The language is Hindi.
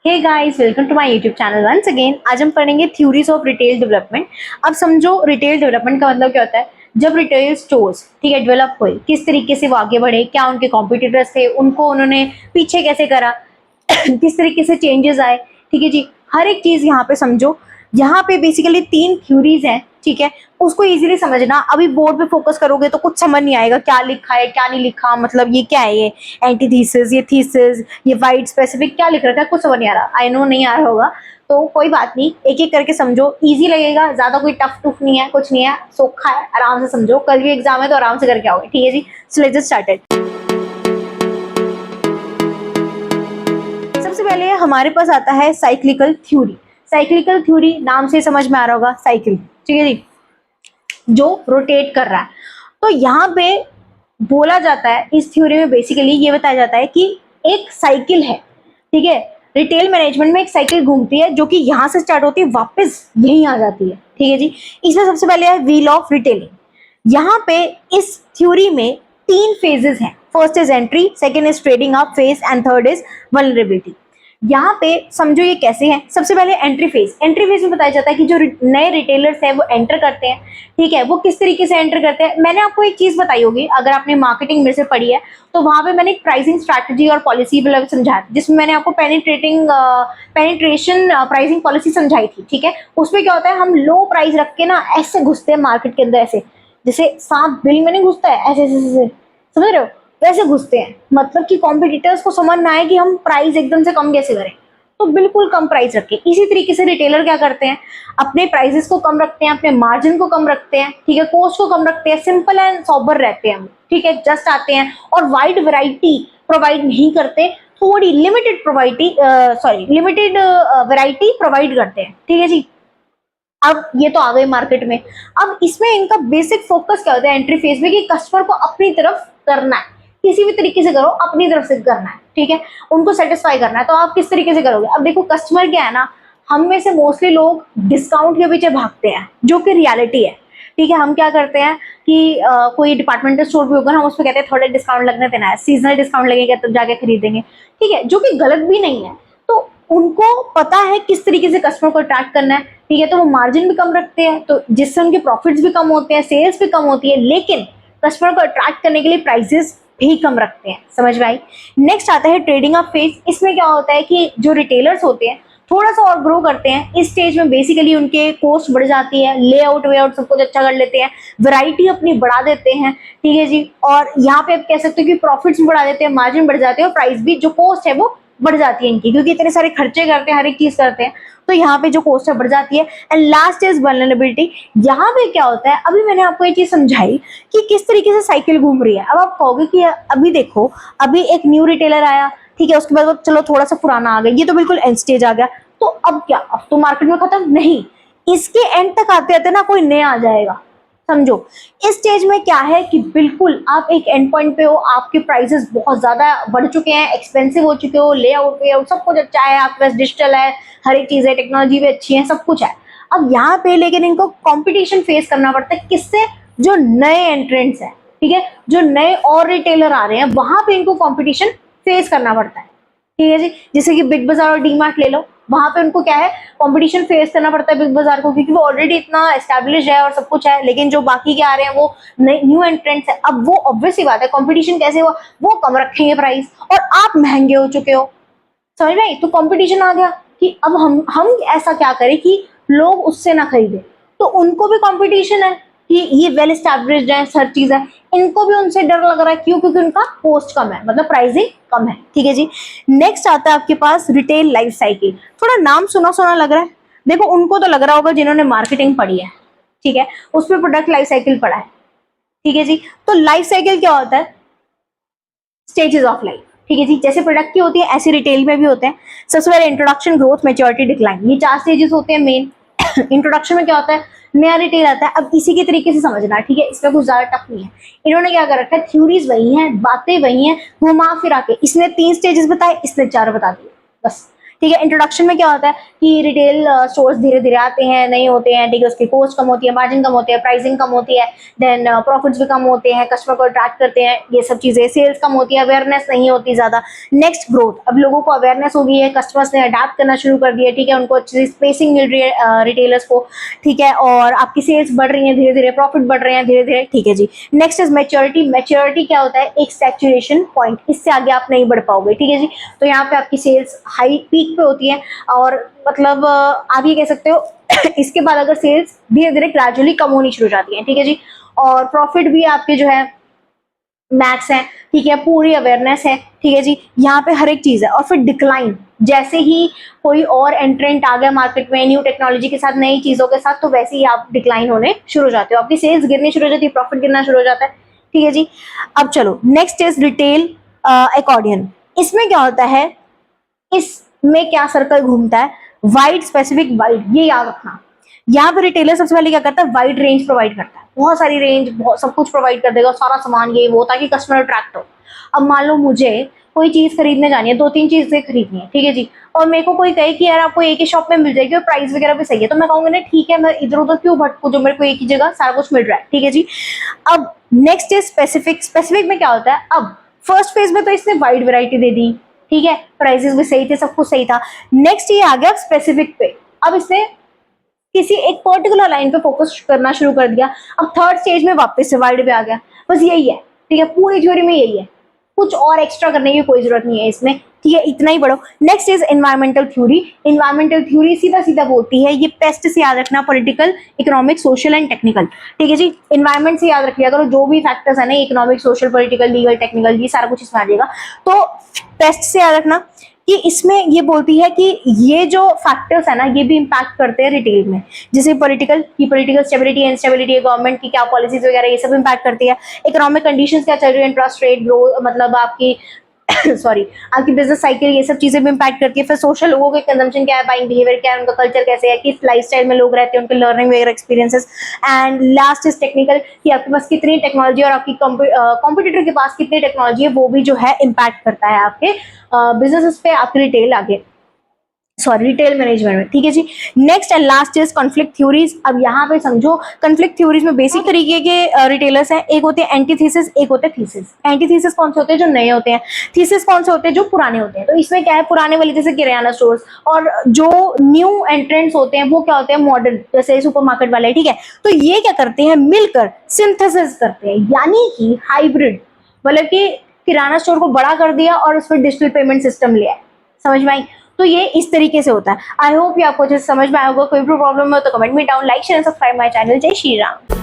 Hey guys, welcome to my YouTube channel once again. आज हम पढ़ेंगे थ्योरीज ऑफ रिटेल डेवलपमेंट। अब समझो रिटेल डेवलपमेंट का मतलब क्या होता है। जब रिटेल स्टोर्स ठीक है डेवलप हुए, किस तरीके से वो आगे बढ़े, क्या उनके कॉम्पिटिटर्स थे, उनको उन्होंने पीछे कैसे करा किस तरीके से चेंजेस आए, ठीक है जी। हर एक चीज यहाँ पे समझो। यहाँ पे बेसिकली 3 थ्योरीज हैं, ठीक है। उसको इजीली समझना। अभी बोर्ड पे फोकस करोगे तो कुछ समझ नहीं आएगा क्या लिखा है क्या नहीं लिखा, मतलब ये क्या है, ये एंटीथीसिस, ये थीसिस, ये वाइड स्पेसिफिक क्या लिख रखा है, कुछ समझ नहीं आ रहा। आई नो नहीं आ रहा होगा तो कोई बात नहीं, एक एक करके समझो। इजी लगेगा, ज्यादा कोई टफ टूफ नहीं है, कुछ नहीं है, सोखा है, आराम से समझो। कल भी एग्जाम है तो आराम से करके आओगे, ठीक है जी। So let's started. सबसे पहले हमारे पास आता है साइक्लिकल थ्योरी। साइक्लिकल थ्योरी नाम से समझ में आ रहा होगा, साइकिल, ठीक है जी, जो रोटेट कर रहा है। तो यहाँ पे बोला जाता है, इस थ्योरी में बेसिकली ये बताया जाता है कि एक साइकिल है, ठीक है। रिटेल मैनेजमेंट में एक साइकिल घूमती है जो कि यहाँ से स्टार्ट होती है, वापस यहीं आ जाती है, ठीक है जी। इसमें सबसे पहले है व्हील ऑफ रिटेलिंग। यहाँ पे इस थ्योरी में 3 फेजेस हैं। First is entry, second is trading up phase and third is vulnerability. यहाँ पे समझो ये कैसे है। सबसे पहले एंट्री फेज। एंट्री फेज में बताया जाता है कि जो नए रिटेलर्स हैं वो एंटर करते हैं, ठीक है। वो किस तरीके से एंटर करते हैं। मैंने आपको एक चीज बताई होगी, अगर आपने मार्केटिंग में से पढ़ी है तो वहां पे मैंने एक प्राइसिंग स्ट्रैटेजी और पॉलिसी मतलब समझाया, जिसमें मैंने आपको पेनिट्रेशन प्राइसिंग पॉलिसी समझाई थी, ठीक है। उसमें क्या होता है, हम लो प्राइस रख के ना ऐसे घुसते हैं मार्केट के अंदर, ऐसे जैसे सांप बिल में नहीं घुसता है, ऐसे ऐसे ऐसे, समझ रहे हो, वैसे घुसते हैं। मतलब कि कॉम्पिटिटर्स को समझ ना आए कि हम प्राइस एकदम से कम कैसे करें, तो बिल्कुल कम प्राइस रखें। इसी तरीके से रिटेलर क्या करते हैं, अपने प्राइसेस को कम रखते हैं, अपने मार्जिन को कम रखते हैं, ठीक है, कॉस्ट को कम रखते हैं, सिंपल एंड सॉबर रहते हैं, ठीक है, जस्ट आते हैं और वाइड वैरायटी प्रोवाइड नहीं करते, थोड़ी लिमिटेड वैरायटी प्रोवाइड करते हैं, ठीक है जी। अब ये तो आ गए मार्केट में। अब इसमें इनका बेसिक फोकस क्या होता है एंट्री फेज में, कि कस्टमर को अपनी तरफ करना है, किसी भी तरीके से करो, अपनी तरफ से करना है, ठीक है, उनको सेटिस्फाई करना है। तो आप किस तरीके से करोगे। अब देखो कस्टमर क्या है ना, हम में से मोस्टली लोग डिस्काउंट के पीछे भागते हैं, जो कि रियलिटी है, ठीक है। हम क्या करते हैं कि कोई डिपार्टमेंटल स्टोर भी होगा, हम उसमें कहते हैं थोड़ा डिस्काउंट लगने देना है, सीजनल डिस्काउंट लगेगा तो जाके खरीदेंगे, ठीक है, जो कि गलत भी नहीं है। तो उनको पता है किस तरीके से कस्टमर को अट्रैक्ट करना है, ठीक है। तो वो मार्जिन भी कम रखते हैं, तो जिससे उनके प्रॉफिट्स भी कम होते हैं, सेल्स भी कम होती है, लेकिन कस्टमर को अट्रैक्ट करने के लिए प्राइसेस भी कम रखते हैं। समझ में आई। नेक्स्ट आता है ट्रेडिंग अप फेज। इसमें क्या होता है कि जो रिटेलर्स होते हैं थोड़ा सा और ग्रो करते हैं। इस स्टेज में बेसिकली उनके कॉस्ट बढ़ जाती है, लेआउट वेआउट सब कुछ अच्छा कर लेते हैं, वैरायटी अपनी बढ़ा देते हैं, ठीक है जी। और यहाँ पे आप कह सकते हो कि प्रॉफिट्स भी बढ़ा देते हैं, मार्जिन बढ़ जाते हैं, और प्राइस भी, जो कॉस्ट है वो बढ़ जाती है इनकी, क्योंकि इतने सारे खर्चे करते हैं, हर एक चीज करते हैं, तो यहाँ पे जो कॉस्ट है बढ़ जाती है। And last is vulnerability. यहाँ पे क्या होता है, अभी मैंने आपको ये चीज समझाई कि किस तरीके से साइकिल घूम रही है। अब आप कहोगे कि अभी देखो, अभी एक न्यू रिटेलर आया, ठीक है, उसके बाद चलो थोड़ा सा पुराना आ गया, ये तो बिल्कुल एंड स्टेज आ गया, तो अब क्या, अब तो मार्केट में खत्म नहीं, इसके एंड तक आते आते ना कोई नया आ जाएगा। समझो इस स्टेज में क्या है कि बिल्कुल आप एक एंड पॉइंट पे हो, आपके प्राइसेस बहुत ज्यादा बढ़ चुके हैं, एक्सपेंसिव हो चुके हो, लेआउट वेआउट सब कुछ अच्छा है, आपके पास डिजिटल है, हर एक चीज है, टेक्नोलॉजी भी अच्छी है, सब कुछ है। अब यहाँ पे लेकिन इनको कंपटीशन फेस करना पड़ता है, किससे, जो नए एंट्रेंट्स हैं, ठीक है, जो नए और रिटेलर आ रहे हैं, वहां पे इनको कंपटीशन फेस करना पड़ता है, ठीक है जी। जैसे कि बिग बाजार और डीमार्ट ले लो, वहां पे उनको क्या है, कंपटीशन फेस करना पड़ता है बिग बाजार को, क्योंकि वो ऑलरेडी इतना एस्टेब्लिश है और सब कुछ है, लेकिन जो बाकी के आ रहे हैं वो न्यू एंट्रेंट्स है। अब वो ऑब्वियस सी बात है, कंपटीशन कैसे हुआ, वो कम रखेंगे प्राइस, और आप महंगे हो चुके हो, समझ में। तो कंपटीशन आ गया कि अब हम ऐसा क्या करें कि लोग उससे ना खरीदे, तो उनको भी कंपटीशन है कि ये वेल एस्टैब्लिश्ड है, हर चीज है, इनको भी उनसे डर लग रहा है, क्यों, क्योंकि उनका कॉस्ट कम है, मतलब प्राइसिंग कम है, ठीक है जी। नेक्स्ट आता है आपके पास रिटेल लाइफ साइकिल। थोड़ा नाम सुना सुना लग रहा है, देखो उनको तो लग रहा होगा जिन्होंने मार्केटिंग पढ़ी है, ठीक है, उसमें प्रोडक्ट लाइफ साइकिल पढ़ा है, ठीक है जी। तो लाइफ साइकिल क्या होता है, स्टेजेस ऑफ लाइफ, ठीक है जी। जैसे प्रोडक्ट की होती है ऐसे रिटेल में भी होते हैं। सबसे पहले इंट्रोडक्शन, ग्रोथ, मैच्योरिटी, डिक्लाइन, ये 4 स्टेजेस होते हैं मेन। इंट्रोडक्शन में क्या होता है, नया रिटेल आता है। अब इसी के तरीके से समझना, ठीक है, इसमें कुछ ज्यादा टफ नहीं है। इन्होंने क्या कर रखा है, थ्योरीज वही हैं, बातें वही हैं, घुमा फिरा के इसने 3 स्टेजेस बताए, इसने 4 बता दिए, बस, ठीक है। इंट्रोडक्शन में क्या होता है कि रिटेल स्टोर्स धीरे धीरे आते हैं, नहीं होते हैं, ठीक है, उसकी कॉस्ट कम होती है, मार्जिन कम होती है, प्राइसिंग कम होती है, देन प्रॉफिट्स भी कम होते हैं, कस्टमर को अट्रैक्ट करते हैं, ये सब चीजें, सेल्स कम होती है, अवेयरनेस नहीं होती ज्यादा। नेक्स्ट ग्रोथ, अब लोगों को अवेयरनेस हो गई है, कस्टमर्स ने अडाप्ट करना शुरू कर दिया, ठीक है, उनको अच्छी स्पेसिंग मिल रही है रिटेलर्स को, ठीक है, और आपकी सेल्स बढ़ रही है धीरे धीरे, प्रॉफिट बढ़ रहे हैं धीरे धीरे, ठीक है जी। Next is maturity. मैच्योरिटी क्या होता है? एक सैचुरेशन पॉइंट, इससे आगे आप नहीं बढ़ पाओगे, ठीक है जी। तो यहाँ पे आपकी सेल्स हाई पीक पे होती है, और मतलब आप ये कह सकते हो इसके बाद अगर सेल्स धीरे धीरे ग्रेजुअली कम होनी शुरू हो जाती है, ठीक है जी, और प्रॉफिट भी आपके जो है मैक्स है, ठीक है, पूरी अवेयरनेस है, ठीक है जी, यहाँ पे हर एक चीज है। और फिर डिक्लाइन, जैसे ही कोई और एंट्रेंट आ गया मार्केट में न्यू टेक्नोलॉजी के साथ, नई चीजों के साथ, तो वैसे ही आप डिक्लाइन होने शुरू हो जाते हो, आपकी सेल्स गिरनी शुरू हो जाती है, प्रॉफिट गिरना शुरू हो जाता है, ठीक है जी। अब चलो नेक्स्ट इज रिटेल अकॉर्डियन। इसमें क्या होता है, इसमें क्या सर्कल घूमता है? वाइड, स्पेसिफिक, वाइड, ये याद रखना। यहाँ पे रिटेलर सबसे पहले क्या करता है? वाइड रेंज प्रोवाइड करता है, बहुत सारी रेंज, बहुत सब कुछ प्रोवाइड कर देगा, सारा सामान ये वो, ताकि कस्टमर अट्रैक्ट हो। अब मान लो मुझे कोई चीज खरीदने जानी है, 2-3 चीजें खरीदनी है, ठीक है जी, और मेरे को कोई कहे कि यार आपको एक ही शॉप में मिल जाएगी और प्राइस वगैरह भी सही है, तो मैं कहूंगा ना ठीक है, मैं इधर उधर क्यों भटकू, जो मेरे को एक ही जगह सारा कुछ मिल रहा है, ठीक है जी। अब नेक्स्ट इज स्पेसिफिक। स्पेसिफिक में क्या होता है? अब फर्स्ट फेज में तो इसने वाइड वैरायटी दे दी, ठीक है, प्राइसेस भी सही थे, सब कुछ सही था। नेक्स्ट ये आ गया स्पेसिफिक पे, अब इसने किसी एक पर्टिकुलर लाइन पे फोकस करना शुरू कर दिया। अब थर्ड स्टेज में वापस से वाइड पे आ गया, बस यही है, ठीक है, पूरी थ्योरी में यही है, कुछ और एक्स्ट्रा करने की कोई जरूरत नहीं है इसमें, ठीक है, इतना ही पढ़ो। Next is environmental theory. Environmental theory सीधा सीधा बोलती है, ये पेस्ट से याद रखना, political, economic, social and technical, ठीक है जी। एनवायरमेंट से याद रख लिया करो, जो भी फैक्टर्स है ना, economic, social, political, legal, technical, ये सारा कुछ इसमें आ जाएगा। तो पेस्ट से याद रखना कि इसमें ये बोलती है कि ये जो फैक्टर्स है ना, ये भी इम्पैक्ट करते हैं रिटेल में, जैसे पॉलिटिकल की पॉलिटिकल स्टेबिलिटी, इंस्टेबिलिटी, गवर्नमेंट की क्या पॉलिसीज वगैरह, ये सब इम्पैक्ट करती है। इकोनॉमिक कंडीशंस क्या चल रही है, इंटरेस्ट रेट, ग्रोथ, मतलब आपकी सॉरी आपकी बिजनेस साइकिल, ये सब चीजें भी इम्पैक्ट करती है। फिर सोशल, लोगों के कंजम्पशन क्या है, बाइंग बिहेवियर क्या है, उनका कल्चर कैसे है, किस लाइफस्टाइल में लोग रहते हैं, उनके लर्निंग वगैरह experiences. And last is technical, कि आपके पास कितनी टेक्नोलॉजी और आपकी कॉम्पिटिटर के पास कितनी टेक्नोलॉजी है, वो भी जो है इम्पैक्ट करता है आपके बिजनेस पे, आपकी रिटेल आगे, सॉरी रिटेल मैनेजमेंट में, ठीक है जी। Next and last is conflict theories. अब यहाँ पे समझो, कॉन्फ्लिक्ट थ्योरीज में बेसिक तरीके के रिटेलर्स हैं, एक होते हैं एंटीथीसिस, एक होते हैं थीसिस। एंटीथीसिस कौन से होते हैं? जो नए होते हैं। थीसिस कौन से होते हैं? जो पुराने होते हैं। तो इसमें क्या है, पुराने वाले जैसे किराना स्टोर्स, और जो न्यू एंट्रेंट्स होते हैं वो क्या होते हैं? मॉडर्न, जैसे सुपरमार्केट वाले, ठीक है। तो ये क्या करते हैं? मिलकर सिंथेसिस करते हैं, यानी कि हाइब्रिड, मतलब कि किराना स्टोर को बड़ा कर दिया और उस पर डिजिटल पेमेंट सिस्टम लिया है, समझ में आई? तो ये इस तरीके से होता है। आई होप ये आपको अच्छे से समझ में आया होगा। कोई भी प्रॉब्लम हो तो कमेंट में down, like share subscribe my channel. जय श्री राम।